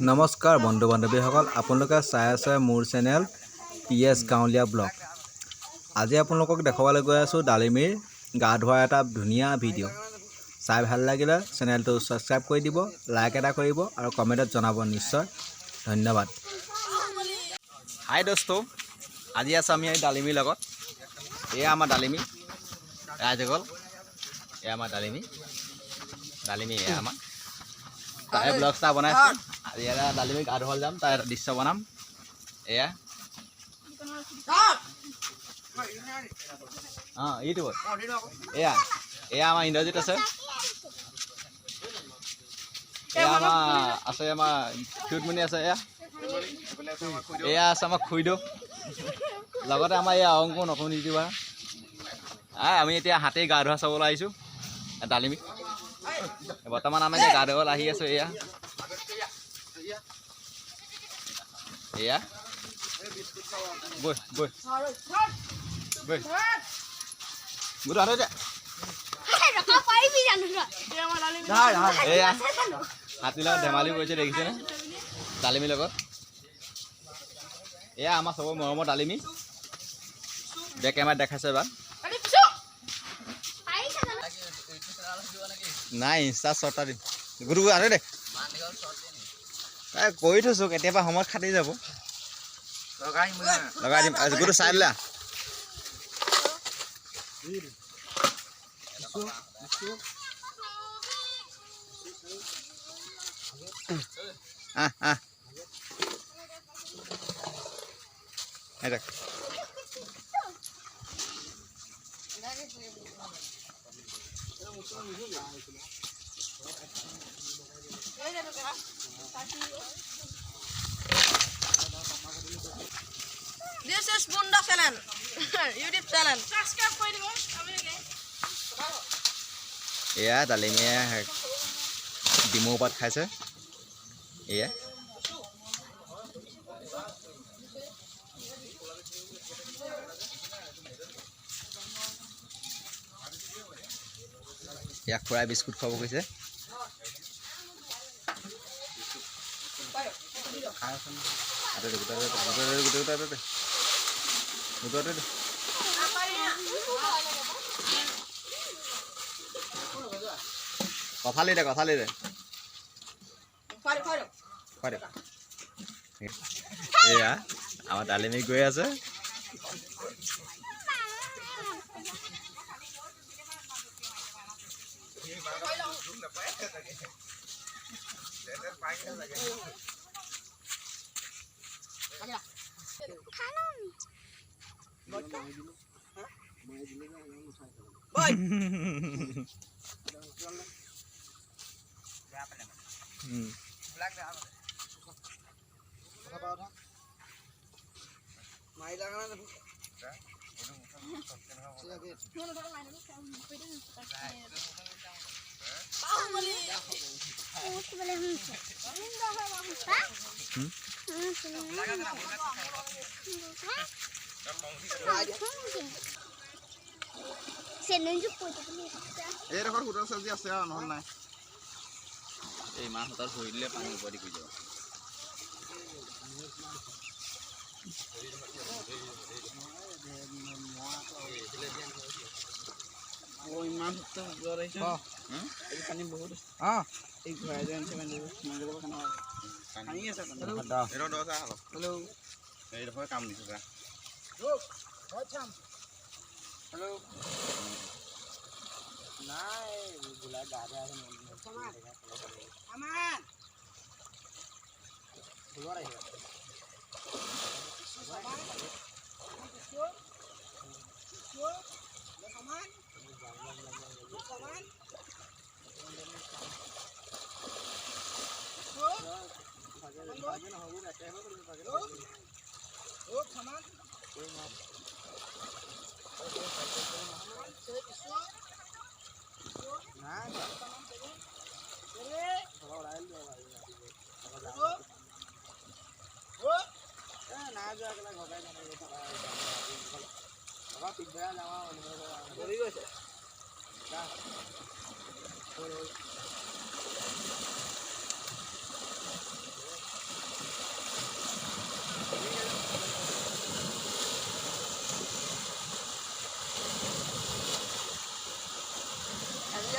নমস্কাৰ বন্ধু বান্ধৱীসকল, আপোনালোকে চাই আছে মোৰ চেনেল PS গাঁৱলীয়া ব্লগ। আজি আপোনালোকক দেখাবলৈ গৈ আছোঁ ডালিমিৰ গা ধোৱা এটা ধুনীয়া ভিডিঅ'। চাই ভাল লাগিলে চেনেলটো ছাবস্ক্ৰাইব কৰি দিব, লাইক এটা কৰিব আৰু কমেণ্টত জনাব নিশ্চয়। ধন্যবাদ। হাই দোস্ত, আজি আছোঁ আমি ডালিমিৰ লগত। এয়া আমাৰ ডালিমি ৰাইজসকল, এয়া আমাৰ ডালিমি এয়া আমাৰ তাই ব্লগ ষ্টাৰ বনাইছোঁ। আজি এটা ডালিমি গা ধুবলৈ যাম, তাৰ এটা দৃশ্য বনাম। এয়া ইউটিউবত এয়া আমাৰ ইন্দ্ৰজিৎ আছে, এয়া আমাৰ আছে আমাৰ ক্ষুদমণি আছে, এয়া আছে আমাৰ খুইদেউ, লগতে আমাৰ এয়া অংক নতুন ইউটিউবাৰ। আমি এতিয়া হাতেই গা ধোৱা চাবলৈ আহিছোঁ ডালিমি। বৰ্তমান আমি এতিয়া গা ধুবলৈ আহি আছোঁ। এয়া বৈ বৈ বৈ গোট আনো দে। এয়া হাতীৰ লগত ধেমালি কৰিছে, দেখিছেনে ডালিমিৰ লগত। এয়া আমাৰ চবৰ মৰমৰ ডালিমি, বেক কেমেৰাত দেখাইছে এবাৰ। নাই ইনষ্টা শ্বৰ্ট এটা দিম, গুৰু আনে দে কৰি থৈছোঁ, কেতিয়াবা সময়ত খাটি যাব, লগাই দিম। গুৰু চাই দিলা This is Bunda channel, YouTube channel. Subscribe কৰি দিব। এয়া ডালিমিয়ে ডিমৌ পাত খাইছে। এয়া ইয়াক খুৰাই বিস্কুট খুৱাব কৈছে। কথালি দে এয়া আমাৰ ডালিমি গৈ আছে। এইডোখৰ হোটেল চব্জি আছে আৰু নহ'ল নাই। এই মাছ হোটেল ধৰি দিলে পানী উপৰি কৰি যাব। ইমান পানী বহুত এই ঘূৰাই যায় এইডোখৰ কাম দিছোঁ। হেল্ল' নাই গোলা গা বেয়া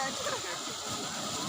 Subscribe.